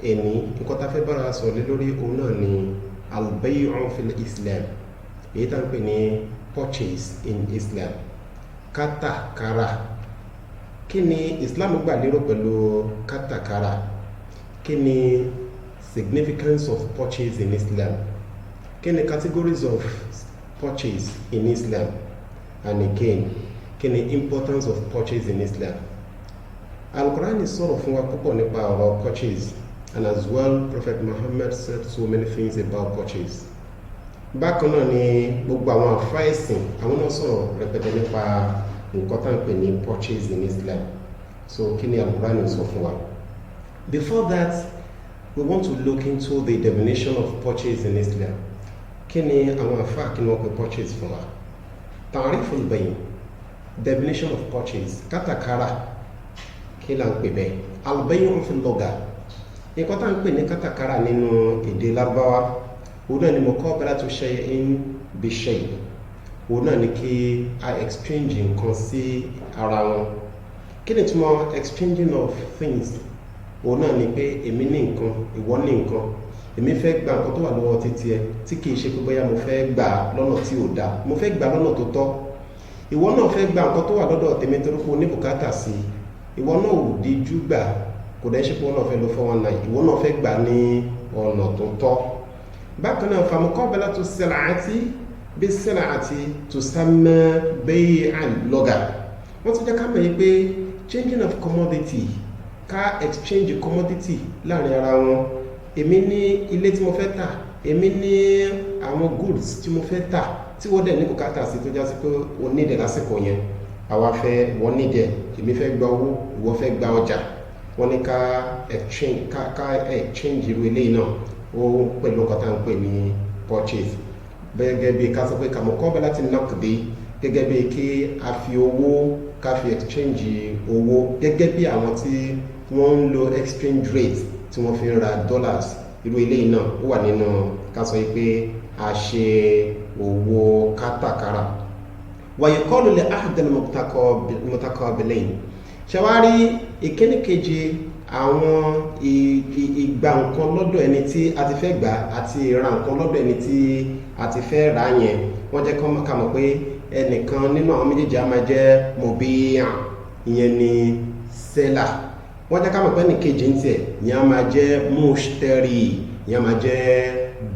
ẹni nǹkan tá fẹ́ bára sọ lé lórí òun náà ni al-bay'u fil Islam, èyí tá ń pè ní purchase in Islam, kátàkárà. Kí ni Islam gbà lérò pẹ̀lú kátàkárà? Kí ni significance of purchase in Islam? Kí ni categories of purchase in Islam? And again, kí ni importance of purchase in Islam? Al-Quran sọ̀rọ̀ fún wa púpọ̀ nípa ọ̀rọ̀ purchase, and as well Prophet Muhammad said so many things about purchase. Bákan náà ni gbogbo àwọn àfáìsìn àwọn náà sọ̀rọ̀ rẹpẹtẹ nípa nǹkan tá ń pè ní purchase in Islam. So kí ni Al-Quran sọ fún wa? Before that, we want to look into the definition of purchase in Islam. Kí ni àwọn àfáà kí ni wọ́n pè purchase fún wa? Ta'riful bay', definition of purchase, kátàkárà. Kí la ń pè bẹ́ẹ̀? Al-bay'u fil lugha. Nǹkan tá ń pè ní kátàkárà nínú èdè Lárúbáwá, òun náà ni muqabalatu shay'in bi shay'. Òun náà ni kí a exchange nǹkan sí ara wọn. Kí ni túmọ̀ exchanging of things? Òun náà ni pé èmi ní nǹkan, ìwọ ní nǹkan. Èmi fẹ́ gba nǹkan tó wà lọ́wọ́ títí ẹ tí kìí ṣe pé bóyá mo fẹ́ gbà lọ́nà tí ò dáa, mo fẹ́ gbà lọ́nà tó tọ́. Ìwọ náà fẹ́ gba nǹkan tó wà lọ́dọ̀ tèmi torí pé o ní bùkátà sí i. Ìwọ náà ò díjú gbà, kò dẹ́ ṣe pé wọ́n náà fẹ́ lo 419, ìwọ náà fẹ́ gbà ní ọ̀nà tó tọ́. Bákan náà fa muqabalatu sil'ati bis-sil'ati tusamma bay'an lugha. Wọ́n ti jẹ́ ká mọ̀ yí pé changing of commodity, ká exchange commodity láàrin ara wọn. Èmi ní ilé tí mo fẹ́ tà, èmi ní àwọn goods tí mo fẹ́ tà tí wọ́n dẹ̀ ní bùkátà sí tó já sí pé o ní ìdẹ̀ lásìkò yẹn. Àwa fẹ́, wọ́n ní ìdẹ̀, èmi fẹ́ gba owó, ìwọ fẹ́ gba ọjà. Wọ́n ní ká exchange irú eléyìí náà ó pẹ̀lú nǹkan tá à ń pè ní purchase. Gẹ́gẹ́ bí ká sọ pé muqabalati naqdi, gẹ́gẹ́ bí kí a fi owó ká fi exchange owó, gẹ́gẹ́ bí àwọn tí wọ́n ń lo exchange rate tí wọ́n fi ń ra dollars. Irú eléyìí náà ó wà nínú ká sọ pé a ṣe owó kátàkárà. Wa yuqalu li ahad al-mutaqabilayn. Ṣàwárí ìkíní kejì àwọn ìgbà nǹkan lọ́dọ̀ ẹni tí a ti fẹ́ gbà àti ìra nǹkan lọ́dọ̀ ẹni tí a ti fẹ́ rà yẹn, wọ́n jẹ́ ká mọ̀ pé ẹnìkan nínú àwọn méjèèjì á máa jẹ́ mubi'an, ìyẹn ni seller. Wọ́n jẹ́ ká mọ̀ pé ní kejì ń tiẹ̀ ìyẹn á máa jẹ́ mushtari, ìyẹn á máa jẹ́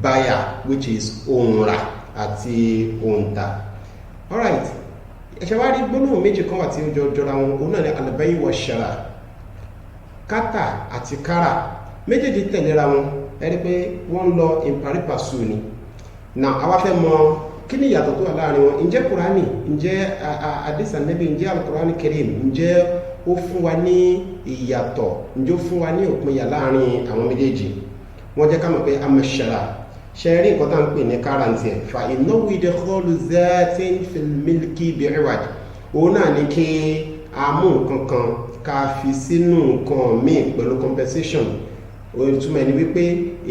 buyer, which is òǹrà àti òǹtà. Alright, ẹ̀ṣẹ̀ wá rí gbólóhùn méjì kan wà tí ó jọra wọn, òun náà ni al-bay' wa shara, kátà àti kárà. Méjèèjì tẹ̀léra wọn, ẹ rí pé wọ́n lọ in pari passu ni. Now àwa fẹ́ mọ̀ kí ni ìyàtọ̀ tó wà láàrin wọn. Ǹjẹ́ Kùránì, ǹjẹ́ hadith Ànábì, ǹjẹ́ al-Qur'an Karim, ǹjẹ́ ó fún wa ní ìyàtọ̀, ǹjẹ́ ó fún wa ní òpinya láàrin àwọn méjèèjì? Wọ́n jẹ́ ká mọ̀ pé amma shara, ṣe rí nǹkan tá ń pè ní káràntì ẹ̀ fa innahu idkhalu zatin fil milki bi'iwad. Òun náà ni kí a mú nǹkan kan ká fi sínú nǹkan míì pẹ̀lú compensation. Òun túmọ̀ ní wípé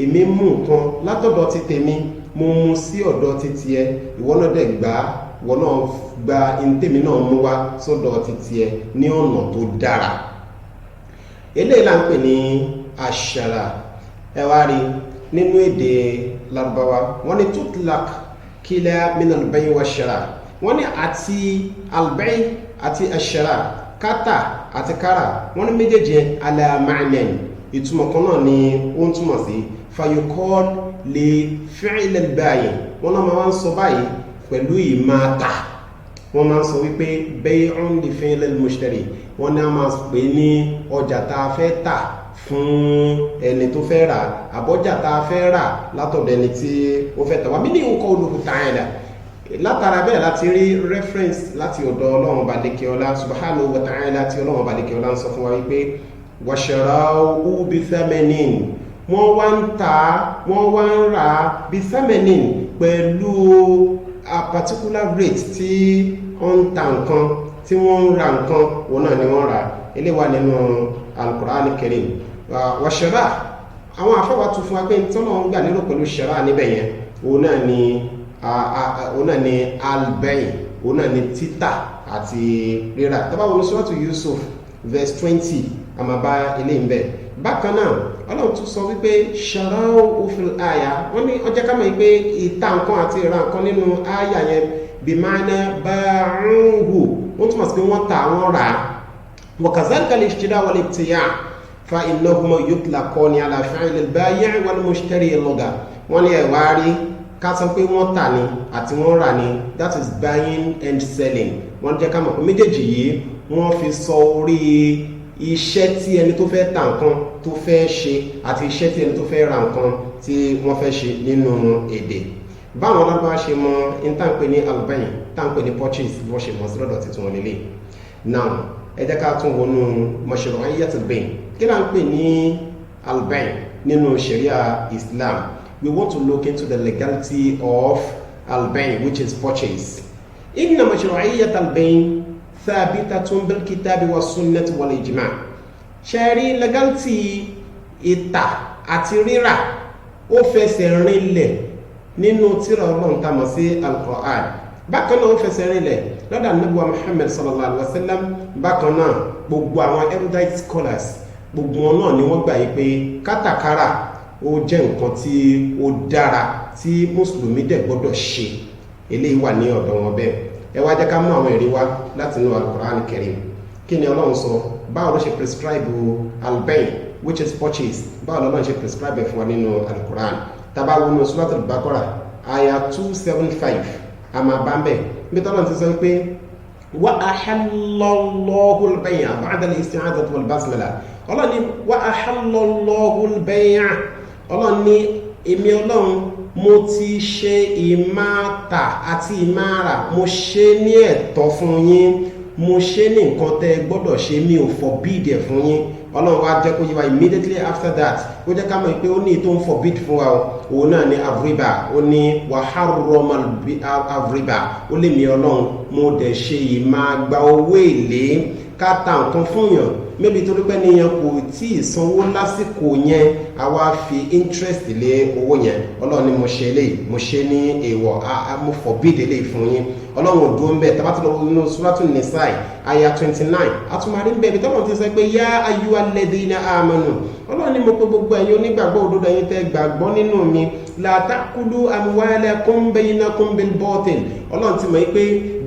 èmi mú nǹkan látọ̀dọ̀ ti tèmi, mo mú sí ọ̀dọ̀ ti tiẹ̀, ìwọ náà dẹ̀ gbà, ìwọ náà gba ìntèmi náà mú wá sọ́dọ̀ ti tiẹ̀ ní ọ̀nà tó dára. Eléyìí là ń pè ní ashara. Ẹ wá rí nínú èdè Lárúbáwá, wọ́n ní tutlaq kila min al-bay' wa shara. Wọ́n ní àti al-bay' àti ashara, kátà àti kárà, wọ́n ní méjèèjì ala ma'nan, ìtumọ̀ kan náà ni ó ń túmọ̀ sí. Fayuqal li fi'l al-bay', wọ́n náà máa ń sọ báyìí pẹ̀lú ìmáta. Wọ́n máa ń sọ wípé bay'un li fi'l al-mushtari, wọ́n náà máa pè ní ọjà tá a fẹ́ tà fún ẹni tó fẹ́ rà, àbọ́jà tá a fẹ́ rà látọ̀dọ̀ ẹni tí ó fẹ́ tà wá. Mí ní nǹkan olùkù ta'ala, látara bẹ́ẹ̀ láti rí reference láti ọ̀dọ̀ Ọlọ́run Balẹ̀kẹ́ọlá subhanahu wa ta'ala, tí Ọlọ́run Balẹ̀kẹ́ọlá ń sọ fún wa wípé washara'u bi thamanin, wọ́n wá ń tà, wọ́n wá ń rà bi thamanin pẹ̀lú a particular rate tí wọ́n ń ta nǹkan, tí wọ́n ń ra nǹkan, òun náà ni wọ́n rà. Eléyìí wà nínú al-Qur'an Karim. Wa shara, àwọn àfọwà tún fún wa pé tí wọ́n gbà lérò pẹ̀lú shara níbẹ̀ yẹn, òun náà ni al-bay', òun náà ni títà àti rírà. Tá bá wo Suratu Yusuf verse 20, a máa bá eléyìí ń bẹ̀. bákan náà ọlọ́run tún sọ wípé ṣàráwó fil àyà wọ́n ní ọjọ́ ká mọ̀ wípé ìta nǹkan àti ìra nǹkan nínú àyà yẹn bìmánà báàrúhù wọ́n túmọ̀ sí pé wọ́n ta wọ́n rà á wa kazalika al-ishtira wal-ibtiya' fa innahuma yutlaqani ala fi'l al-bayi' wal-mushtari lugha wọ́n ní ẹ̀wá rí ká sọ pé wọ́n tà ní àti wọ́n rà ní, that is buying and selling. Wọ́n jẹ́ ká mọ̀ pé méjèèjì yìí wọ́n fi sọ orí iṣẹ́ tí ẹni tó fẹ́ ta nǹkan tó fẹ́ ṣe àti iṣẹ́ tí ẹni tó fẹ́ ra nǹkan tí wọ́n fẹ́ ṣe nínú èdè. Báwọn lábá ṣe mọ ìtànpé ní al-bay' tànpé ní purchase bí wọ́n ṣe mọ̀ sí lọ́dọ̀ títún wọn lélẹ̀. Now ẹ jẹ́ ká tún wọnú mashru'iyyatul bay'. Kí là ń pè ní al-bay' nínú sharia Islam? We want to look into the legality of al-bay', which is purchase. Inna mashru'iyyat al-bay' thabitatun bil kitabi was sunnati wal ijma'. Shari legality ìtà àti rírà ó fẹsẹ̀ rinlẹ̀ nínú tírà Ọlọ́run tá mọ̀ sí al-Qur'an. Bákan náà ó fẹsẹ̀ rinlẹ̀ lọ́dọ̀ Ànábì wa Muhammad sallallahu alaihi wasallam. Bákan náà gbogbo àwọn erudite scholars gbogbo wọn náà ni wọ́n gbà yí pé kátàkárà ó jẹ́ nǹkan tí ó dára tí mùsùlùmí dẹ̀ gbọ́dọ̀ ṣe. Eléyìí wà ní ọ̀dọ̀ wọn bẹ́ẹ̀. Ẹ wá jẹ́ ká mú àwọn ẹ̀rí wá láti inú al-Qur'an Karim. Kí ni Ọlọ́run sọ? Báwo ló ṣe prescribe al-bay', which is purchase? Báwo lọ́lọ́run ṣe prescribe ẹ̀ fún wa nínú al-Qur'an? Tá bá wo nínú Suratul Baqarah aya 275 a máa bá ń bẹ̀. Bí tọ́lọ́run ti sọ pé wa ahallallahu al-bay'a ba'da al-isti'adati wal-basmala. Ọlọ́run ní wa ahallallahu al-bay'a. Ọlọ́run ní èmi Ọlọ́run mo ti ṣe ìmáta àti ìmára, mo ṣe ní ẹ̀tọ́ fún yín, mo ṣe ní nǹkan tẹ́ gbọ́dọ̀ ṣe, mi ò forbid ẹ̀ fún yín. Ọlọ́run wá jẹ́ kó yé wa immediately after that ó jẹ́ ká mọ̀ pé ó ní tó ń forbid fún wa òun náà ní avriba, ó ní wa harrama avriba, ó lè mi Ọlọ́run mo dẹ̀ ṣe ìmá gba owó èlé ká ta nǹkan fún yàn maybe torí pé níyàn kò tí ì sanwó lásìkò yẹn àwa fi interest lé owó yẹn. Ọlọ́run ni mo ṣe eléyìí, mo ṣe ní èèwọ̀, mo forbid eléyìí fún yín. Ọlọ́run ò dúró ń bẹ̀. Tá bá ti lọ nínú Suratul Nisa aya 29 àtúmọ̀rí ń bẹ̀ bí tọ́lọ́run ti sọ pé yá ayyuhal ladhina amanu. Ọlọ́run ni mo pé gbogbo ẹ̀yin onígbàgbọ́ òdodo ẹ̀yin tẹ́ gbàgbọ́ nínú mi, la ta'kulu amwalakum bainakum bil batil. Ọlọ́run ti mọ̀ pé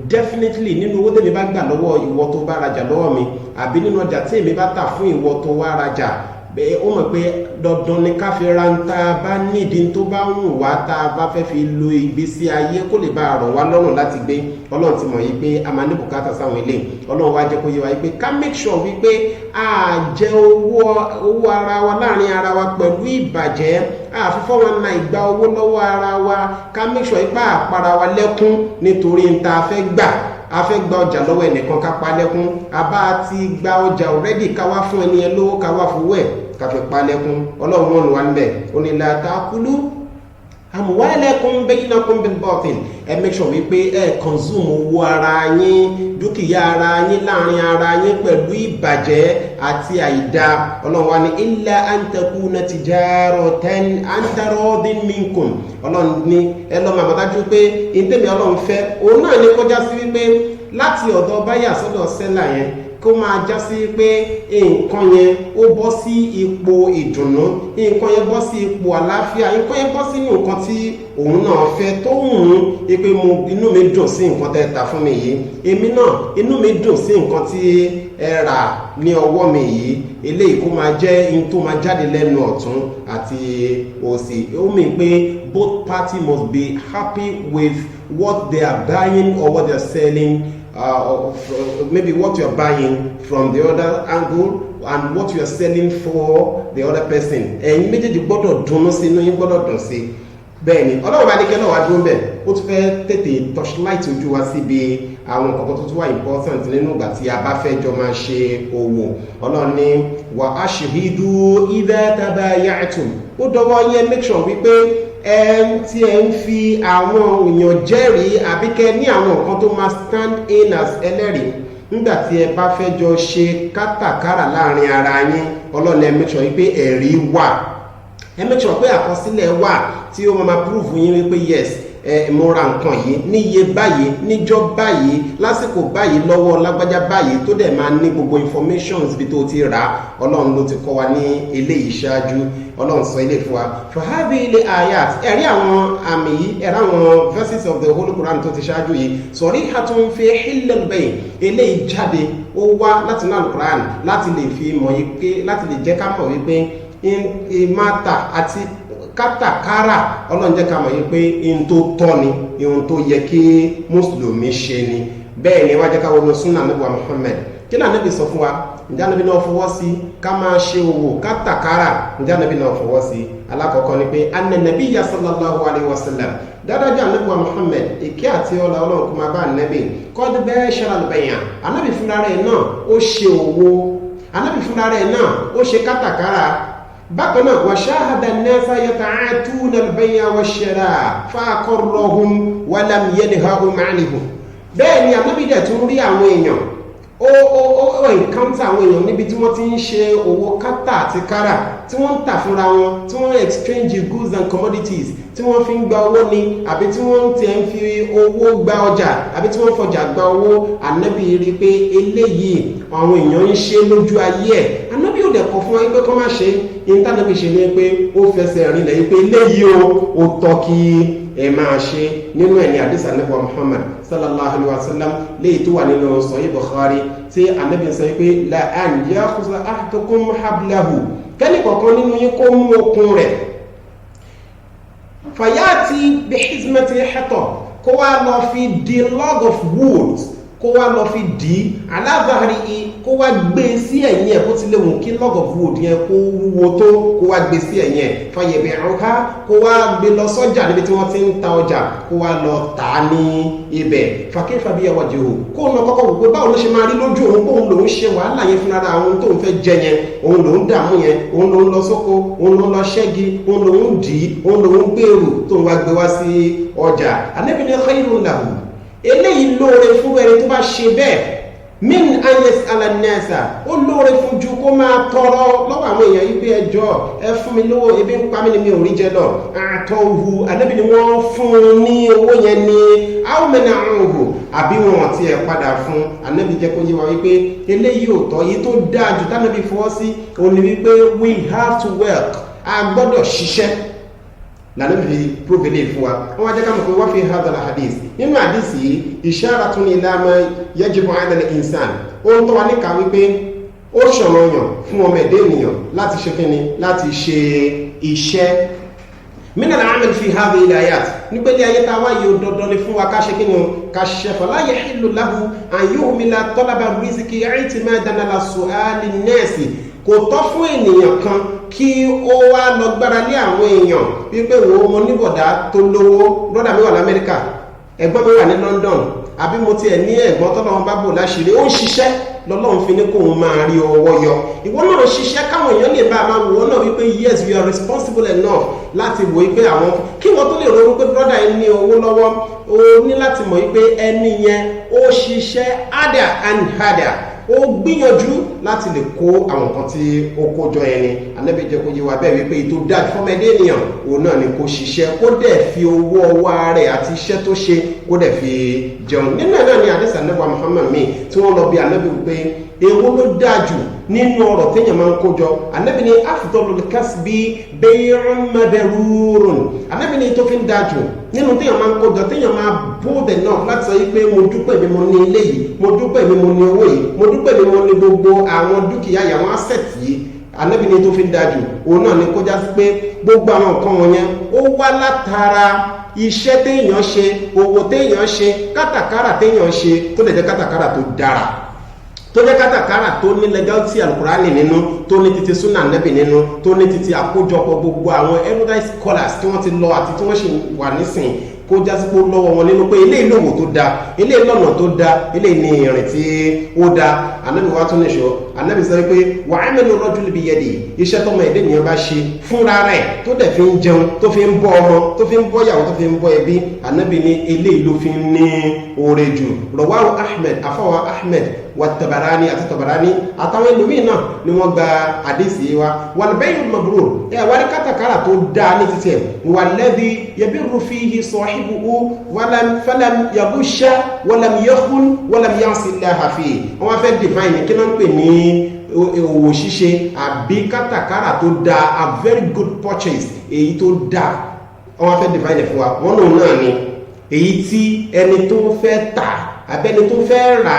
definitely nínú owó tèmi bá gbà lọ́wọ́ ìwọ tó bá rajà lọ́wọ́ mi àbí nínú ọjà tí èmi bá tà fún ìwọ tó wá rajà, ó mọ̀ pé dandan ni ká fi ra ń ta bá nídìí tó bá ń wá tá a bá fẹ́ fi lo ìgbésí ayé kó lè bá rọ̀ wá lọ́rùn láti gbé. Ọlọ́run ti mọ̀ yí pé a máa ní bùkátà sáwọn ilé. Ọlọ́run wá jẹ́ kó yé wa yí pé ká make sure wípé a jẹ owó ara wa láàrin ara wa pẹ̀lú ìbàjẹ́, àfífọ́ wọn na ìgbà owó lọ́wọ́ ara wa. Ká make sure ipá àpara wa lẹ́kún nítorí ń ta fẹ́ gbà. A fẹ́ gba ọjà lọ́wọ́ ẹnìkan ká pa lẹ́kún, a bá ti gba ọjà already ká wá fún ẹni ẹ lówó ká wá fowó ẹ̀ ká fi pa lẹ́kún. Ọlọ́run wọn wà níbẹ̀ ó ní la ta'kulu amwalakum bainakum bil batil. Ẹ make sure wípé ẹ consume owó ara yín, dúkìá ara yín láàrin ara yín pẹ̀lú ìbàjẹ́ àti àìdá. Ọlọ́run wá ní illa an takuna tijaratan an taradin minkum. Ọlọ́run ní ẹ lọ́ máa dájú pé ìtẹ́mi Ọlọ́run fẹ́ òun náà ní kọjá sí wípé láti ọ̀dọ̀ báyà sọ́dọ̀ sẹ́là yẹn kó máa já sí pé nǹkan yẹn ó bọ́ sí ipò ìdùnnú, nǹkan yẹn bọ́ sí ipò àlàáfíà, nǹkan yẹn bọ́ sínú nǹkan tí òun náà fẹ́ tó wù ú pé inú mi dùn sí nǹkan tẹ́ ta fún mi yìí, èmi náà inú mi dùn sí nǹkan tí ẹ rà ní ọwọ́ mi yìí. Eléyìí kó máa jẹ́ in tó máa jáde lẹ́nu ọ̀tún àti òsì. Ó mì pé both parties must be happy with what they are buying or what they are selling. Maybe what you are buying from the other angle and what you are selling for the other person. Ẹ̀yin méjèèjì gbọ́dọ̀ dùnnú sí, inú yín gbọ́dọ̀ dùn sí. Bẹ́ẹ̀ni Ọlọ́run bá ní kẹ́ náà wá dúró bẹ́ẹ̀ ó tún fẹ́ tètè torchlight ojú wa síbi àwọn nǹkan tó tún wà important nínú ìgbà tí a bá fẹ́ jọ máa ṣe òwò. Ọlọ́run ní wa ashhidu idha tabaya'tum. Ó dọwọ́ yẹn make sure wípé tí ẹ ń fi àwọn èèyàn jẹ́rìí àbí kẹ́ ní àwọn nǹkan tó máa stand in as ẹlẹ́rìí nígbà tí ẹ bá fẹ́ jọ ṣe kátàkárà láàrin ara yín. Ọlọ́run ẹ make sure wípé ẹ̀rí wà, ẹ make sure pé àkọsílẹ̀ wà tí ó máa prove yín wípé yes mo ra nǹkan yìí níye báyìí níjọ́ báyìí lásìkò báyìí lọ́wọ́ lágbájá báyìí tó dẹ̀ máa ní gbogbo informations bí tó ti rà ọlọ́run ló ti kọ́ wa ní eléyìí ṣáájú ọlọ́run sọ ilé fún wa fàhábì ilé ayat ẹ̀rí àwọn àmì yìí ẹ̀rí àwọn verses of the Holy Quran tó ti ṣáájú yìí sọ̀rí hatun fi hillal bay eléyìí jáde ó wá láti náà Quran láti lè fi mọ̀ yìí pé láti lè jẹ́ ká mọ̀ wípé ìmáta àti kátàkárà ọlọ́run jẹ́ ká mọ̀ yìí pé ihun tó tọ́ ni ihun tó yẹ kí mùsùlùmí ṣe ni bẹ́ẹ̀ ni wá jẹ́ ká wọnú súnà Ànábì wa Muhammad kí náà Ànábì sọ fún wa ǹjẹ́ Ànábì náà fọwọ́ sí ká máa ṣe òwò kátàkárà ǹjẹ́ Ànábì náà fọwọ́ sí alákọ̀ọ́kọ́ ni pé an-nabiyya sallallahu alayhi wa sallam dáadáa Ànábì wa Muhammad ìkẹ́ àti ọlá ọlọ́run kó máa bá Ànábì qad bashara al-bay'a Ànábì fúnra rẹ̀ náà ó ṣe òwò Ànábì fúnra rẹ̀ náà ó ṣe kátàkárà bákan náà wa shahada an-nasa yata'atuna al-bay'a wash-shira' fa aqarrahum wa lam yanhahum 'anhu bẹ́ẹ̀ ni Ànábì dẹ̀ tún rí àwọn èèyàn ó encounter àwọn èèyàn níbi tí wọ́n ti ń ṣe owó kátà àti kárà tí wọ́n ń tà fúnra wọn tí wọ́n exchange goods and commodities tí wọ́n fi ń gba owó ni àbí tí wọ́n ti ń fi owó gba ọjà àbí tí wọ́n fọjà gba owó Ànábì rí pé eléyìí àwọn èèyàn ń ṣe lójú ayé ẹ̀ Ànábì ò dẹ̀ kọ̀ fún wọn pé kọ́ má ṣe ìntànàbì ṣe ní pé ó fẹsẹ̀ rìnlẹ̀ yìí pé eléyìí ó tọ́ kí ẹ máa ṣe nínú ẹni àdísà Ànábì Muhammad sallallahu alaihi wasallam léyìí tó wà nínú Sahih Bukhari tí Ànábì sọ pé la an yakhudha ahadukum hablahu kẹ́ni kọ̀ọ̀kan nínú yín kó mú okùn rẹ̀ fayati bihizmati hatta kó wá lọ fi di log of wood kó wá lọ fi dì ala dhahrihi kó wá gbé sí ẹ̀yìn ẹ̀ bó ti lè wùn kí log of wood yẹn kó wúwo tó kó wá gbé sí ẹ̀yìn ẹ̀ fayabi'uha kó wá gbé lọ sọ́jà níbi tí wọ́n ti ń ta ọjà kó wá lọ tà á ní ibẹ̀ fa kayfa bihi wajhuhu kó lọ kọ́kọ́ wò pé báwo ló ṣe máa rí lójú òun kóun lòún ṣe wàhálà yẹn fúnra àwọn tó ń fẹ́ jẹ yẹn òun lòún dààmú yẹn òun lòún lọ sóko òun lòún lọ ṣẹ́gi òun lòún dì í òun lòún gbèrú tó ń wá gbé wá sí ọjà Ànábì ní khayrun lahu eléyìí lóore fún ẹni tó bá ṣe bẹ́ẹ̀ min ayes alanẹ́sà ó lóore fún ju kó máa tọrọ lọ́wọ́ àwọn èèyàn yìí pé ẹjọ́ ẹ fún mi lówó ebi ń pa mí ni mi ò rí jẹ lọ àtọ̀hù Ànábì ni wọ́n fún un ní owó yẹn ní àwọmẹ́nà àrùnhù àbí wọn ti ẹ̀ padà fún Ànábì jẹ́ kó yé wa wípé eléyìí ò tọ́ yìí tó dáa jù tánàbí fọwọ́ sí òun ni wípé we have to work a gbọ́dọ̀ ṣiṣẹ́ lànà bí provele fún wa wọ́n jẹ́ ká mọ̀ pé wọ́n fi hadha al-hadith nínú hadith yìí isharatun ila ma yajibu 'ala al-insan ó ń tọ́ wa níka wípé ó ṣọ̀nà yàn fún ọmọ ẹ̀dẹ́ ènìyàn láti ṣe kíni láti ṣe iṣẹ́ min al-'amal fi hadhihi al-ayat nígbà tí ayé tá a wá yìí dandan ni fún wa ká ṣe kíni ká ṣiṣẹ́ fala yahillu lahu an yuhmila talaba rizqi i'timadan ala su'ali an-nasi kò tọ́ fún ènìyàn kan kí ó wá lọ gbára lé àwọn èèyàn wípé wo mo níbọ̀dá tó lówó brọ́dà mi wà lamẹ́ríkà ẹ̀gbọ́n mi wà ní London àbí mo tiẹ̀ ní ẹ̀gbọ́n tọ́lọ́run bá bò láṣìírí ó ń ṣiṣẹ́ lọ́lọ́run fi ní kóun máa rí ọwọ́ yọ ìwọ náà ṣiṣẹ́ káwọn èèyàn lè bá a máa wò ó náà wípé yes you are responsible enough láti wò wípé àwọn kí wọ́n tó lè ronú pé brọ́dà yẹn ní owó lọ́wọ́ ó ní láti mọ̀ wípé ẹni yẹn ó ṣiṣẹ́ harder and harder ó gbìyànjú láti lè kó àwọn nǹkan tí ó kójọ ẹni Ànábì jẹ́ kó yé wa bẹ́ẹ̀ wípé ètò dájú fọ́mọdé ènìyàn òun náà ni kó ṣiṣẹ́ kó dẹ̀ fi owó ọwọ́ rẹ̀ àti iṣẹ́ tó ṣe kó dẹ̀ fi jẹun nínú ẹ̀ náà ni àdìsá Ànábì Muhammad mi tí wọ́n lọ bí Ànábì wípé èwo ló dájú nínú ọ̀rọ̀ téèyàn máa ń kójọ Ànábì ní afdalul kasbi bay'un mabrurun Ànábì ní tó fi ń dájú nínú téèyàn máa ń kójọ téèyàn máa bold enough láti sọ yìí pé mo dúpẹ́ mi mo ní ilé yìí mo dúpẹ́ mi mo ní owó yìí mo dúpẹ́ mi mo ní gbogbo àwọn dúkìá yìí àwọn assets yìí Ànábì ní tó fi ń dájú òun náà ni kó já sí pé gbogbo àwọn nǹkan wọ̀nyẹn ó wá látara iṣẹ́ téèyàn ṣe owó téèyàn ṣe kátàkárà téèyàn ṣe tó lè jẹ́ kátàkárà tó dára tó jẹ́ kátàkárà tó ní legality alukurani nínú tó ní títí súnà nẹ́bì nínú tó ní títí àkójọpọ̀ gbogbo àwọn erudite scholars tí wọ́n ti lọ àti tí wọ́n ṣe wà nísìn kó jásípò lọ́wọ́ wọn nínú pé ilé ìlòwò tó dáa ilé ìlọ́nà tó dáa ilé ní ìrìn tí ó dáa Ànábì wa tún nìṣọ́ Ànábì sọ pé wa amalu rajuli bi yadihi iṣẹ́ tọ́mọ ẹ̀dẹ́ nìyẹn bá ṣe fúnra rẹ̀ tó dẹ̀ fi ń jẹun tó fi ń bọ́ ọmọ tó fi ń bọ́ ìyàwó tó fi ń bọ́ ẹbí Ànábì ní eléyìí ló fi ń ní oore jù. Rawahu Ahmed afọwọ́ Ahmed wa Tabarani àti Tabarani àtàwọn ẹlòmíì náà ni wọ́n gba àdéhìí wa. wal bay'ul mabrur ẹ̀ wárí kátàkárà tó dáa ní títí ẹ̀ walladhi yabirru fihi sahibuhu falam yabusha walam yakhun walam ya'si Allaha fihi. wọ́n fẹ́ define kí ló ń pè ní òwò ṣíṣe àbí kátàkárà tó dáa, a very good purchase, èyí tó dáa. wọ́n fẹ́ define fún wa wọ́n lòun náà ni èyí tí ẹni tó fẹ́ tà àbẹ́ni tó fẹ́ rà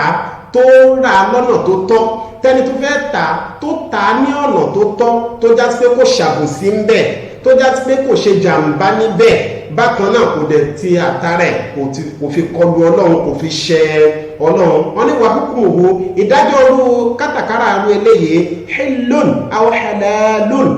tó rà lọ́nà tó tọ́, tẹni tó fẹ́ tà tó tà ní ọ̀nà tó tọ́, tó já sí pé kò ṣàbòsí ń bẹ̀, tó já sí pé kò ṣe jàǹbá níbẹ̀, bákan náà kò dẹ̀ ti àtàrẹ̀ kò fi kọlu Ọlọ́run, kò fi ṣẹ Ọlọ́run. wọ́n ní wà hukmuhu ìdájọ́ orú kátàkárà arú eléyìí hillun aw halalun,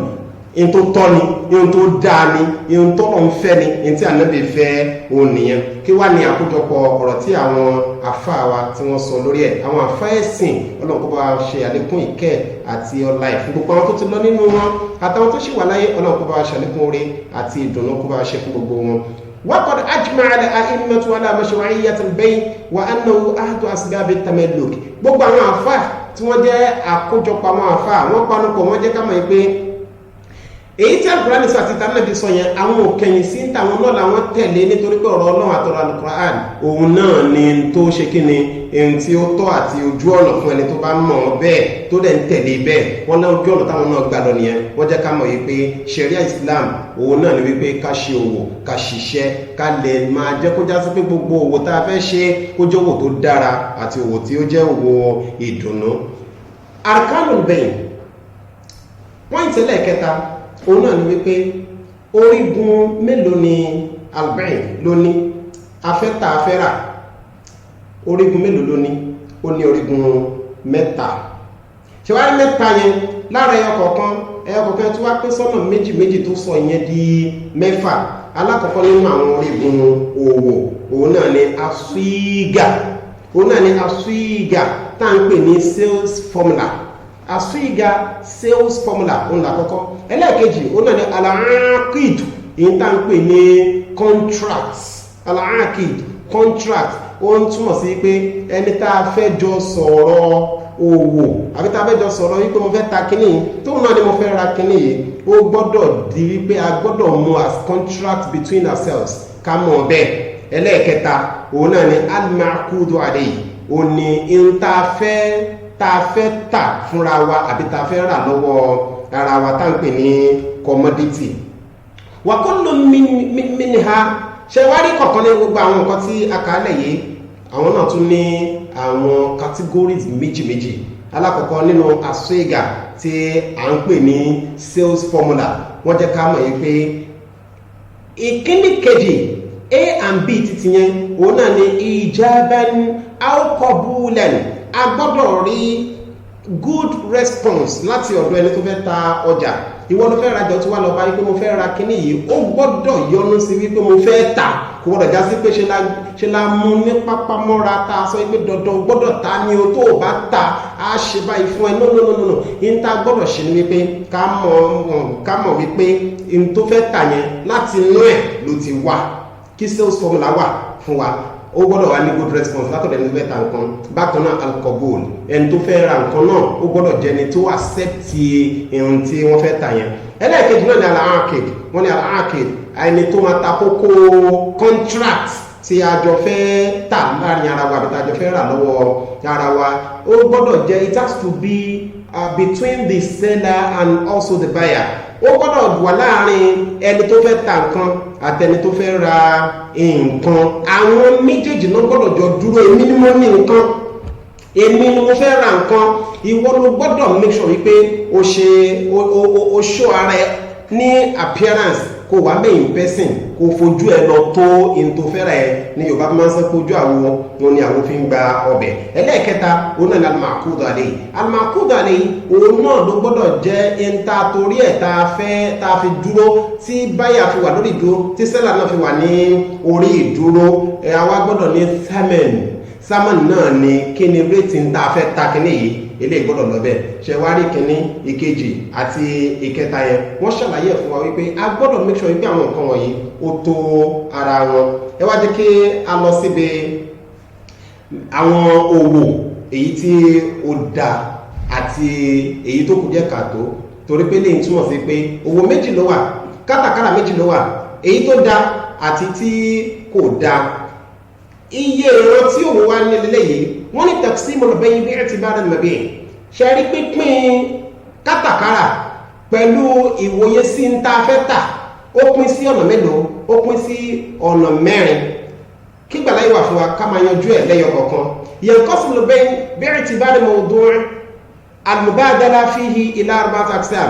in tó tọ́ ni, in tó dáa ni, in tó lọ́n fẹ́ ni, in tí Ànábì fẹ́ òun nìyẹn. kí wá ní àkójọpọ̀ ọ̀rọ̀ tí àwọn àfáà wa tí wọ́n sọ lórí ẹ̀, àwọn àfáà ẹ̀sìn Ọlọ́run kó bá ṣe àlékún ìkẹ́ àti ọlá ẹ̀ fún gbogbo àwọn tó ti lọ nínú wọn àtàwọn tó ṣì wà láyé, Ọlọ́run kó bá ṣe àlékún oore àti ìdùnnú kó bá ṣe fún gbogbo wọn. وقد أجمع الأئمة على مشروعية البيع وأنه أحد أسباب التملك. gbogbo àwọn àfáà tí wọ́n jẹ́ àkójọpọ̀ àwọn àfáà wọ́n panupọ̀ wọ́n jẹ́ ká mọ̀ pé èyí tí Al-Qur'an sọ àti Ànábì sọ yẹn àwọn òkèyìn sí tàwọn náà làwọn tẹ̀lé nítorí pé ọ̀rọ̀ Ọlọ́run àtọ̀rọ̀ Al-Qur'an òun náà ni tó ṣe kí ni èyí tí ó tọ́ àti ojú ọ̀nà fún ẹni tó bá mọ̀ bẹ́ẹ̀ tó dẹ̀ ń tẹ̀lé bẹ́ẹ̀ wọ́n náà ojú ọ̀nà táwọn náà gbà lọ nìyẹn. wọ́n jẹ́ ká mọ̀ yìí pé Sharia Islam òun náà ni wípé ká ṣe òwò ká ṣiṣẹ́ ká lè máa jẹ́ kó já sí pé gbogbo òwò tá a fẹ́ ṣe kó jẹ́ òwò tó dára àti òwò tí ó jẹ́ òwò ìdùnnú. Arkanul bay' wọ́n ìtẹ́lẹ̀ kẹta òun náà ni wípé orígun mélòó ni al-bay' ló ní, afẹ́ta afẹ́rà orígun mélòó ló ní? ó ní orígun mẹ́ta. ṣèwárí mẹ́ta yẹn lára ẹyọ kọ̀ọ̀kan tí wá pé sọ́nà méjì méjì tó sọ ìyẹn di mẹ́fà. alákọ̀ọ́kọ́ nínú àwọn orígun òwò òun náà ni aswiga tá à ń pè ní sales formula. aswiga sales formula òun làkọ́kọ́. ẹlẹ́ẹ̀kejì òun náà ni al-aqid èyí tá à ń pè ní contracts. al-aqid contract ó ń túmọ̀ sí pé ẹni tá a fẹ́ jọ sọ̀rọ̀ òwò àbí tá a fẹ́ jọ sọ̀rọ̀ wípé mo fẹ́ ta kíní yìí tóun náà ni mo fẹ́ ra kíní yìí, ó gbọ́dọ̀ di wípé a gbọ́dọ̀ mú as contract between ourselves ká mọ̀ bẹ́ẹ̀. ẹlẹ́ẹ̀kẹta òun náà ni al-ma'qudu alayhi, òun ni ihun tá a fẹ́ tà fúnra wa àbí tá a fẹ́ rà lọ́wọ́ ara wa tá à ń pè ní commodity. wa kullu minha ṣe wá rí kọ̀ọ̀kan ní gbogbo àwọn nǹkan tí a kà á lẹ̀ yìí, àwọn náà tún ní àwọn categories méjì. alákọ̀ọ́kọ́ nínú aswiga tí à ń pè ní sales formula wọ́n jẹ́ ká mọ̀ yìí pé ìkíní kejì A and B titi yẹn òun náà ni ijaban aw qabulan, a gbọ́dọ̀ rí good response láti ọ̀dọ̀ ẹni tó fẹ́ ta ọjà. ìwọ ló fẹ́ rajà tí wà lọ bá yí pé mo fẹ́ ra kíní yìí, ó gbọ́dọ̀ yọnu sí wípé mo fẹ́ tà, kò gbọ́dọ̀ já sí pé ṣe la mú ní pápá mọ́ra ta sọ wípé dandan gbọ́dọ̀ ta ni o, tó o bá ta á ṣe báyìí fún ẹ. no in ta gbọ́dọ̀ ṣe ni wípé ká mọ̀ wípé in tó fẹ́ tà yẹn láti inú ẹ̀ ló ti wà, kí sales formula wà fún wa. ó gbọ́dọ̀ wá ní good response látọ̀dọ̀ ẹni tó fẹ́ ta nǹkan. bákan náà al-qabul, ẹni tó fẹ́ ra nǹkan náà ó gbọ́dọ̀ jẹ́ ẹni tó accept ohun tí wọ́n fẹ́ ta yẹn. ẹlẹ́ẹ̀kejì náà ni al-aqid. wọ́n ní al-aqid ẹni tó máa ta kókó contract tí a jọ fẹ́ tà láàrin ara wa àbí tá a jọ fẹ́ rà lọ́wọ́ ara wa. ó gbọ́dọ̀ jẹ́ it has to be between the seller and also the buyer. ó gbọ́dọ̀ wà láàrin ẹni tó fẹ́ ta nǹkan àtẹni tó fẹ́ ra nǹkan. àwọn méjèèjì náà gbọ́dọ̀ jọ dúró. èmi ni mo ní nǹkan, èmi ni mo fẹ́ ra nǹkan, ìwọ ló gbọ́dọ̀ make sure wípé o show ara ẹ ní appearance, kó wà mẹ́yìn person, kó fojú ẹ lọ tó in tó fẹ́ ra ẹ. ní Yorùbá máa ń sọ pé ojú àwọn wọn ni àwọn fi ń gba ọbẹ̀. ẹlẹ́ẹ̀kẹta òun náà ni al-ma'qudu alayhi. al-ma'qudu alayhi òun náà ló gbọ́dọ̀ jẹ́ in ta torí ẹ̀ ta fi dúró, tí báyà fi wà lórí ìdúró, tí sẹ́là náà fi wà ní orí ìdúró. àwa gbọ́dọ̀ ní thaman náà ni kí ni rate ń ta fẹ́ ta kíní yìí. eléyìí gbọ́dọ̀ lọ bẹ́ẹ̀ ṣe wá rí kínní ìkejì àti ìkẹta yẹn wọ́n ṣàlàyé fún wa wípé a gbọ́dọ̀ make sure wípé àwọn nǹkan wọ̀nyí ó tó ara wọn ẹ wá jẹ́ kí a lọ síbi àwọn òwò èyí tí ó dá àti èyí tó kù díẹ̀ káàtó torí pé lè túmọ̀ sí pé òwò méjì ló wà kátàkárà méjì ló wà èyí tó dá àti tí kò dá iye ìran tí òwò wá ní eléyìí wọ́n ní taqsimul bay'i bi'tibari al-mabi' ṣe rí pínpín kátàkárà pẹ̀lú ìwòye sí ń ta fẹ́ tà ó pín sí ọ̀nà mélòó ó pín sí ọ̀nà mẹ́rin kí gbàláyé wà fún wa ká máa yanjú ẹ̀ lẹ́yọ kọ̀ọ̀kan yanqasimul bay'u bi'tibari mawdu' al-mubadala fihi ila arba'ati aqsam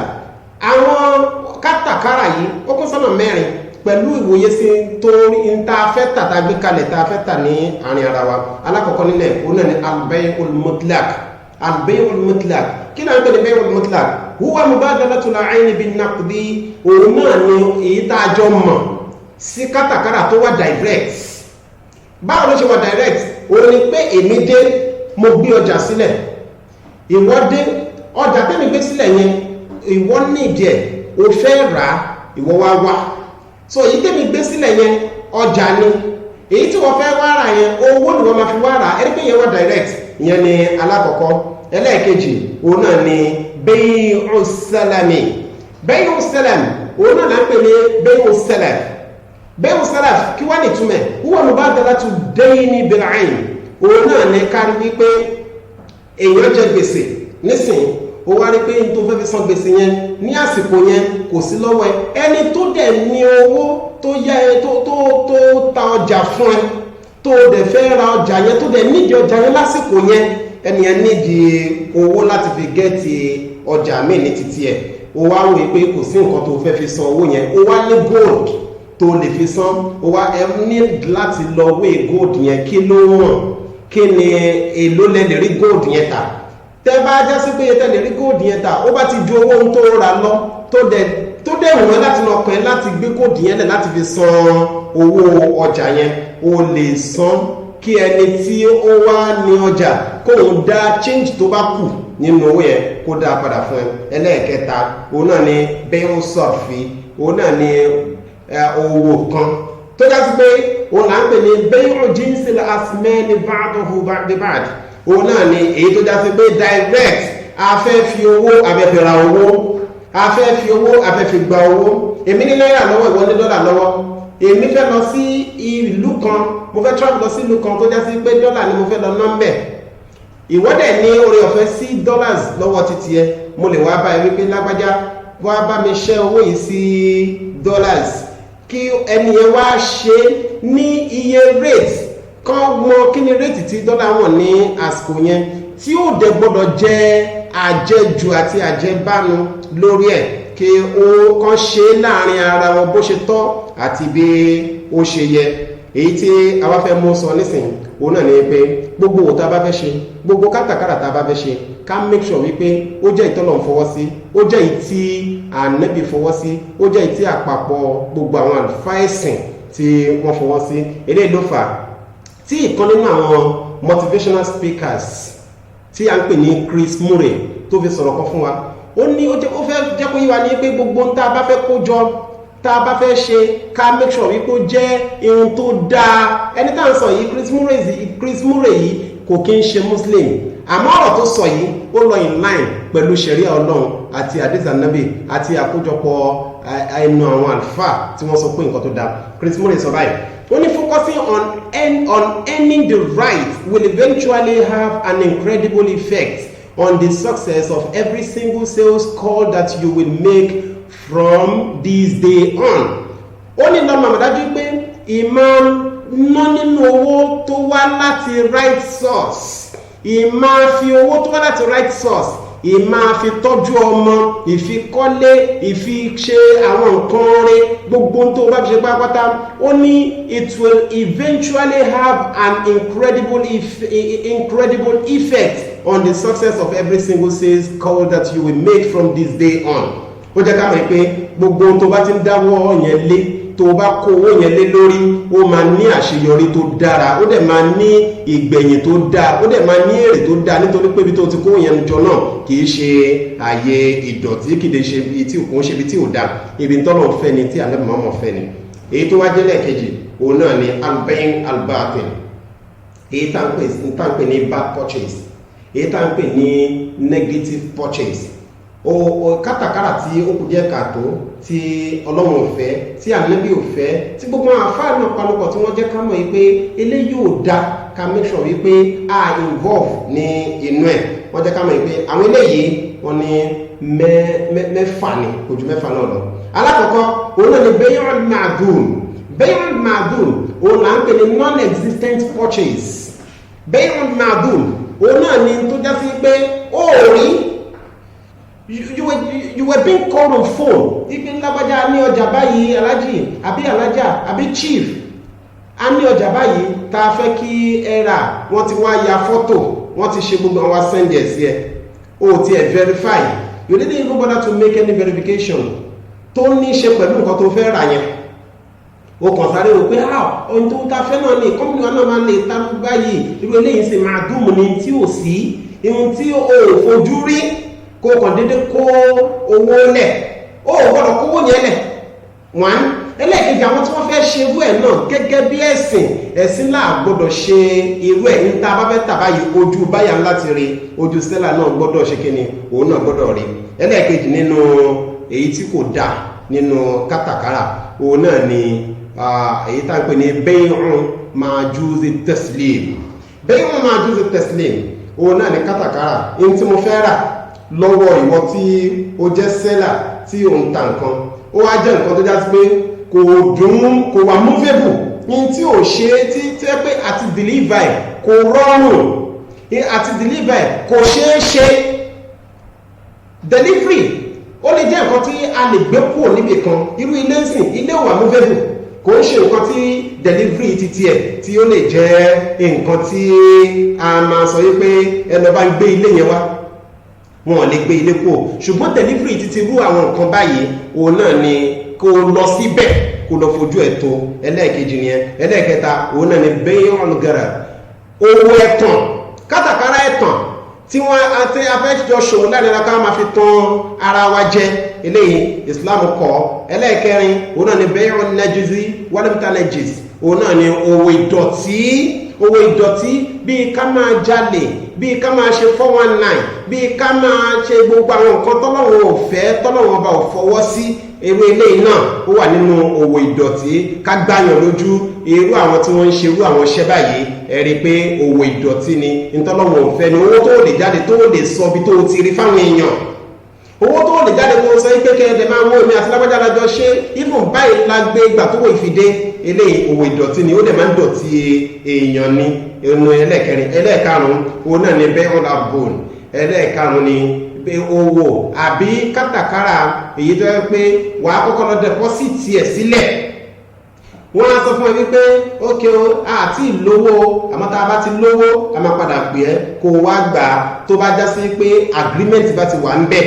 àwọn kátàkárà yìí ó kún sọ́nà mẹ́rin pẹ̀lú ìwòye sí torí ń ta fẹ́ tà tá gbé kalẹ̀ tá fẹ́ tà ní àárín ara wa alákọ̀ọ́kọ́ nílẹ̀ òun náà ni al-bay'ul mutlaq al-bay'ul mutlaq kí náà ń pè ní bay'ul mutlaq huwa mubadalatul 'ayni bin-naqdi òun náà ni èyí tá a jọ mọ̀ sí kátàkárà tó wà direct báwo ló ṣe wà direct òun ni pé èmi dé mo gbé ọjà sílẹ̀ ìwọ dé ọjà tẹ́mi gbé sílẹ̀ yẹn ìwọ nídìí ẹ̀ o fẹ́ rà ìwọ wá wá so èyí tẹ́mi gbé sílẹ̀ yẹn ọjà ni èyí tí wọ́n fẹ́ wá rà yẹn owó ni wọ́n máa fi wá rà ẹni pé yẹn wá direct ìyẹn ni alákọ̀ọ́kọ́ ẹlẹ́ẹ̀kejì òun náà ni bay'u salami bay'u salam òun náà là ń pè ní bay'u salaf bay'u salaf kí wá nìtumẹ̀ huwa mubadalatu dayni bil 'ayn òun náà ní kárí wípé èèyàn jẹ gbèsè nísìnyí ó wá rí pé tó fẹ́ fi san gbèsè yẹn ní àsìkò yẹn kò sí lọ́wọ́ ẹ ẹni tó dẹ̀ ní owó tó yá ẹ tó ta ọjà fún ẹ tó dẹ̀ fẹ́ ra ọjà yẹn tó dẹ̀ nídìí ọjà yẹn lásìkò yẹn ẹni yẹn nídìí owó láti fi gẹ́ẹ̀tì ọjà míì ní títí ẹ̀ ó wá wò pé kò sí nǹkan tó fẹ́ fi san owó yẹn ó wá ní gold tó lè fi san ó wá ẹ ní láti lọ wé gold yẹn kí ló wọ̀n kí ni èlò lẹ́lẹ̀ rí gold yẹn tà tẹ́ bá já sí pé tẹ́lẹ̀ rí gold yẹn tà ó bá ti ju owó tó rà lọ tó dẹ̀ wọ́n láti lọ pẹ́ láti gbé gold yẹn lẹ̀ láti fi san owó ọjà yẹn ó lè san kí ẹni tí ó wá ní ọjà kóun dá change tó bá kù nínú owó yẹn kó dá padà fún ẹ ẹlẹ́ẹ̀kẹta òun náà ni bay'u sarfi òun náà ni owó kan tó já sí pé òun là ń pè ní bay'u jinsil asmani ba'duhu ba'd òun náà ni èyí tó já sí pé direct afẹ́ fi owó afẹ́fẹ́ ra owó afẹ́ fi owó afẹ́fẹ́ gba owó èmi ní náírà lọ́wọ́ ìwọ ní dọ́là lọ́wọ́ èmi fẹ́ lọ sí ìlú kan mo fẹ́ travel lọ sí ìlú kan tó já sí pé dọ́là ni mo fẹ́ lọ nọ́mbẹ̀ ìwọ́dẹ̀ ní oore ọ̀fẹ́ sí dollars lọ́wọ́ títí ẹ mo lè wá bá ẹ wípé lágbájá wá bá mi ṣẹ́ owó yìí sí dollars kí ẹni yẹn wá ṣe ní iye rate kan mọ kí ni rate tí dọ́là wọ̀n ní àsìkò yẹn tí ó dẹ̀ gbọ́dọ̀ jẹ́ àjẹjù àti àjẹbánu lórí ẹ̀ kí ó kàn ṣe láàrin ara wọn bó ṣe tọ́ àti bí ó ṣe yẹ èyí tí a wá fẹ́ mú sọ nísìnyí òun náà ni pé gbogbo òwò tá a bá fẹ́ ṣe gbogbo kátàkárà tá a bá fẹ́ ṣe ká make sure wípé ó jẹ́ ìtọ́lọ̀ ń fọwọ́ sí ó jẹ́ ìtí ànábì fọwọ́ sí ó jẹ́ ìtí àpapọ̀ gbogbo àwọn àlùfáà ẹ̀sìn tí wọ́n fọwọ́ sí eléyìí ló fà tí ìkan nínú àwọn motivational speakers tí a ń pè ní Chris Murray tó fi sọ̀rọ̀ kan fún wa ó ní ó fẹ́ jẹ́ kó yé wa ní pé gbogbo tá a bá fẹ́ kó jọ tá a bá fẹ́ ṣe ká make sure wípé ó jẹ́ irun tó dáa ẹni tá à ń sọ yìí Chris Murray yìí kò kí ń ṣe Muslim àmọ́ ọ̀rọ̀ tó sọ yìí ó lọ in line pẹ̀lú ṣẹ̀ríà Ọlọ́run àti hadith Ànábì àti àkójọpọ̀ ẹnu àwọn àlùfáà tí wọ́n sọ pé nǹkan tó dáa Chris Murray sọ báyìí only focusing on earning the right will eventually have an incredible effect on the success of every single sales call that you will make from this day on. Ó ní lọ́mọ àmọ̀dájú pé ìmọ̀ ná nínú owó tó wá láti right source ìmọ̀ fi owó tó wá láti right source ìmọ̀ fi tọ́jú ọmọ ìfikọ́lé ìfiṣe àwọn nǹkan rẹ̀ gbogbo tó bá fi ṣe pátápátá ó ní it will eventually have an incredible effect on the success of every single sales call that you will make from this day on. Ó jẹ́ ká mọ̀ pé gbogbo tó bá ti ń dáwọ́ yẹn lé tó bá kó owó yẹn lé lórí ó máa ní àṣeyọrí tó dára, ó dẹ̀ máa ní ìgbẹ̀yìn tó dáa, ó dẹ̀ máa ní èrè tó dáa, nítorí pé ibi tó ti kó yẹn jọ náà kìí ṣe àyè ìdọ̀tí, kìí ṣe ibi tí òun ṣe ibi tí ò dáa, ibi tọ́lọ̀ fẹ́ ni tí alẹ́ mọ́mọ́ fẹ́ ni. èyí tó wá jẹ́ lẹ́ẹ̀kejì òun náà ni albayn albatil, èyí tá ń pè ní bad purchase, èyí tá ń pè ní negative purchase. Kátàkárà tí ó kù díẹ̀ káàtó, tí Ọlọ́run ò fẹ́, tí Ànábì ò fẹ́, tí gbogbo àwọn àfáà náà panupọ̀ tí wọ́n jẹ́ ká mọ̀ wípé eléyìí ò dá, ká make sure wípé a involve ní inú ẹ̀. Wọ́n jẹ́ ká mọ̀ wípé àwọn eléyìí wọ́n ní mẹ́fà ni, kò ju mẹ́fà náà lọ. Alákọ̀ọ́kọ́ òun náà ni bay'ul ma'dum. Bay'ul ma'dum òun là ń pè ní non-existent purchase. Bay'ul ma'dum òun náà ni tó já sí pé ó rí you were being called on phone. Ibi lágbájá ní ọjà báyìí alájì àbí alájà àbí chief, a ní ọjà báyìí tá a fẹ́ kí ẹ rà, wọ́n ti wá ya fọ́tò, wọ́n ti ṣe gbogbo àwọn send ẹ̀ sí ẹ, o ti ẹ̀ verify, you didn't even bother to make any verification tó ní ṣe pẹ̀lú nǹkan tó fẹ́ rà yẹn. O kàn sáré wò pé ohun tó ta fẹ́ náà ní kọ́mpìnì wa náà máa lè ta báyìí, irú eléyìí sì máa dùn ní tí ò sí, ihun tí o fojú rí, kó kàn dédé kó owó lẹ̀, ó gbọ́dọ̀ kówó yẹn lẹ̀. One, ẹlẹ́ẹ̀kejì àwọn tí wọ́n fẹ́ ṣe irú ẹ̀ náà gẹ́gẹ́ bí ẹ̀sìn náà gbọ́dọ̀ ṣe irú ẹ̀ níta bá fẹ́ tà báyìí, ojú báyà ńlá ti rí, ojú sẹ́là náà gbọ́dọ̀ ṣe kíni, òun náà gbọ́dọ̀ rí. Ẹlẹ́ẹ̀kejì nínú èyí tí kò dá nínú kátàkárà òun náà ni èyí tá ń pè ní bay'un ma'juzi taslim. Bay'un ma'juzi taslim òun náà ni kátàkárà, in tí mo fẹ́ rà lọ́wọ́ ìwọ tí ó jẹ́ sẹ́là tí ó ń ta nǹkan, ó wá jẹ́ nǹkan tó já sí pé kò dùn, kò wà movable, in tí ò ṣe tí ẹ pé àti deliver kò rọrùn, àti deliver kò ṣeé ṣe. Delivery ó lè jẹ́ nǹkan tí a lè gbé kúrò níbì kan, irú ilé ìsìn, ilé ò wà movable, kò ń ṣe nǹkan tí delivery ti tiẹ̀ tí ó lè jẹ́ nǹkan tí a máa sọ wípé ẹnà bá ń gbé ilé yẹn wá, wọn lè gbé ilé kúrò. Ṣùgbọ́n delivery ti rú àwọn nǹkan báyìí, òun náà ni kó lọ síbẹ̀ kó lọ fojú ẹ̀ tó. Ẹlẹ́ẹ̀kejì nìyẹn. Ẹlẹ́ẹ̀kẹta òun náà ni bay'ul gharar, owó ẹ̀tàn, kátàkárà ẹ̀tàn tí wọ́n àti afẹ́jọ ṣòwò láàrin ara ká máa fi tàn ara wa jẹ, eléyìí Islam kọ̀. Ẹlẹ́ẹ̀kẹrin òun náà ni bay'un najizi wal mutanajjis, òun náà ni owó ìdọ̀tí bíi ká máa jalè, bíi ká máa ṣe 419, bíi ká máa ṣe gbogbo àwọn nǹkan tọ́lọ́run ò fẹ́, tọ́lọ́run ọba ò fọwọ́ sí. Irú eléyìí náà ó wà nínú owó ìdọ̀tí, ká gbáyàn lójú. Irú àwọn tí wọ́n ń ṣe irú àwọn iṣẹ́ báyìí, ẹ rí pé owó ìdọ̀tí ni, ntọ́lọ́run ò fẹ́ ni. Owó tó lè jáde tó lè sọ bí tó ti rí fáwọn èèyàn, owó tó lè jáde tó sọ pé kẹ́ẹ̀dẹ̀ máa wó ní àti lágbájá lájọ ṣe, even báyìí la gbé ìgbà tó wò ìfìdé, eléyìí owó ìdọ̀tí ni, ó dẹ̀ máa ń dọ̀tí èèyàn ni. Inú ẹlẹ́ẹ̀kẹrin. Ẹlẹ́ẹ̀karùn-ún òun náà ni bay'ul arbon. Ẹlẹ́ẹ̀karùn-ún ni owó àbí kátàkárà èyí tó yẹ pé wàá kọ́kọ́ lọ dẹ́pọ́sìtì ẹ̀ sílẹ̀. Wọ́n á sọ fún ẹ wípé ókè o àti ìlówó, àmọ́ tá a bá ti lówó a máa padà pè ẹ́ kó wá gbà á, tó bá já sí pé agreement bá ti wà ń bẹ̀.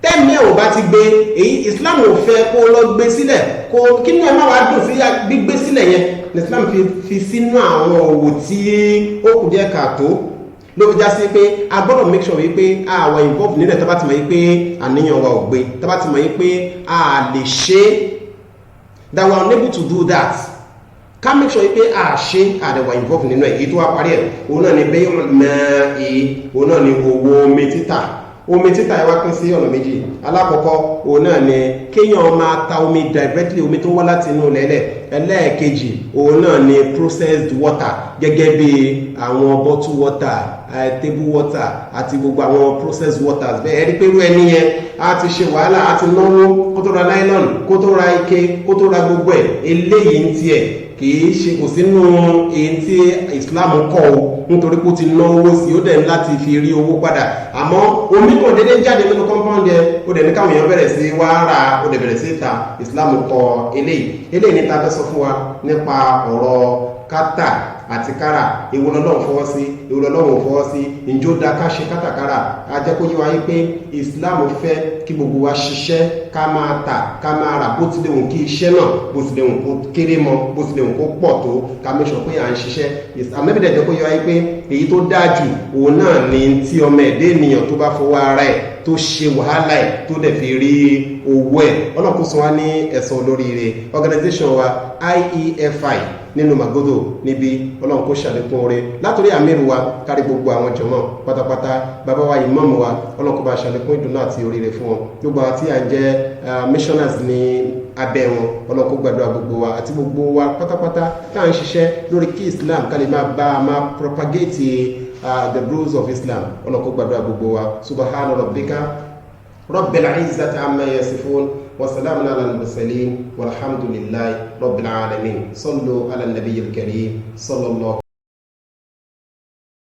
Tẹ́mi ẹ̀ ò bá ti gbé, èyí Islam ò fẹ́ kó lọ gbé sílẹ̀, kó kí ni ẹ má wàá dùn sí gbígbé sílẹ̀ yẹn. Islam fi sínú àwọn òwò tí ó kù díẹ̀ káàtó, ló fi já sí pé a gbọ́dọ̀ make sure wípé àwọn involve nílẹ̀ tó bá ti mọ̀ wípé àníyàn wa ò gbé, tó bá ti mọ̀ wípé a lè ṣe, that we are unable to do that, ká make sure wípé a ṣe àdẹ̀wà involve nínú ẹ̀. Èyí tó wá parí ẹ̀ òun náà ni bay'ul ma'i, òun náà ni owó omi títà. Omi títà ẹ wá pín sí ọ̀nà méjì. Alákọ̀ọ́kọ́ òun náà ni kéèyàn máa ta omi directly, omi tó wá láti inú lẹ́lẹ̀. Ẹlẹ́ẹ̀kejì òun náà ni processed water, gẹ́gẹ́ bí àwọn bottled water, table water àti gbogbo àwọn processed waters. Bẹ́ẹ̀ rí pé irú ẹni yẹn a ti ṣe wàhálà, a ti náwó kó tó ra nylon, kó tó ra ike, kó tó ra gbogbo ẹ̀. Eléyìí ń tiẹ̀ kìí ṣe, kò sínú èyí tí Islam kọ́ o, nítorí pé ó ti ná owó sí, ó dẹ̀ láti fi rí owó padà. Àmọ́ omi kan dédé jáde nínú compound yẹn, ó dẹ̀ ní káwọn èèyàn bẹ̀rẹ̀ sí wá rà, ó dẹ̀ bẹ̀rẹ̀ sí ta. Islam kọ́ eléyìí ní ta fẹ́ sọ fún wa nípa ọ̀rọ̀ kátà àti kárà. Èwo lọ́lọ́run fọwọ́ sí, èwo lọ́lọ́run fọwọ́ sí, ǹjẹ́ ó da ká ṣe kátàkárà? A jẹ́ kó yé wa pé Islam fẹ́ kí gbogbo wa ṣiṣẹ́, ká máa tà, ká máa rà, bó bó tilẹ̀ òun kí iṣẹ́ náà bó tilẹ̀ òun kó kéré mọ́ bó tilẹ̀ òun kó pọ̀ tó ká mẹ́sàn pé à ń ṣiṣẹ́ àmẹ́bẹ̀dẹ̀ jẹ́ kó yọ wáyé pé èyí tó dáa jù òun náà ni tí ọmọ ẹ̀dẹ́ ènìyàn tó bá fọwọ́ ara ẹ̀ tó ṣe wàhálà ẹ̀ tó dẹ̀ fi rí owó ẹ̀ ọlọ́kùnso wa ní ẹ̀sọ́ olóríire organization wa IEFI nínú Magodo níbi ọlọ́run kó ṣàlékún oore látòrí àmìrù wa kárí gbogbo àwọn jọmọ́ pátápátá bàbá wa ìmáàmù wa ọlọ́run kó bá ṣàlékún ìdùnnú àti oríire fún wọn gbogbo àwọn tí a jẹ́ missioners ní abẹ́ wọn ọlọ́run kó gbàdúrà gbogbo wa àti gbogbo wa pátápátá tá à ń ṣiṣẹ́ lórí kí Islam ká lè máa propagate the rules of Islam ọlọ́run kó gbàdúrà gbogbo wa subhana rabbika rabbil izzati amma yasifun وسلام على المرسلين والحمد لله رب العالمين صلوا على النبي الكريم صلى الله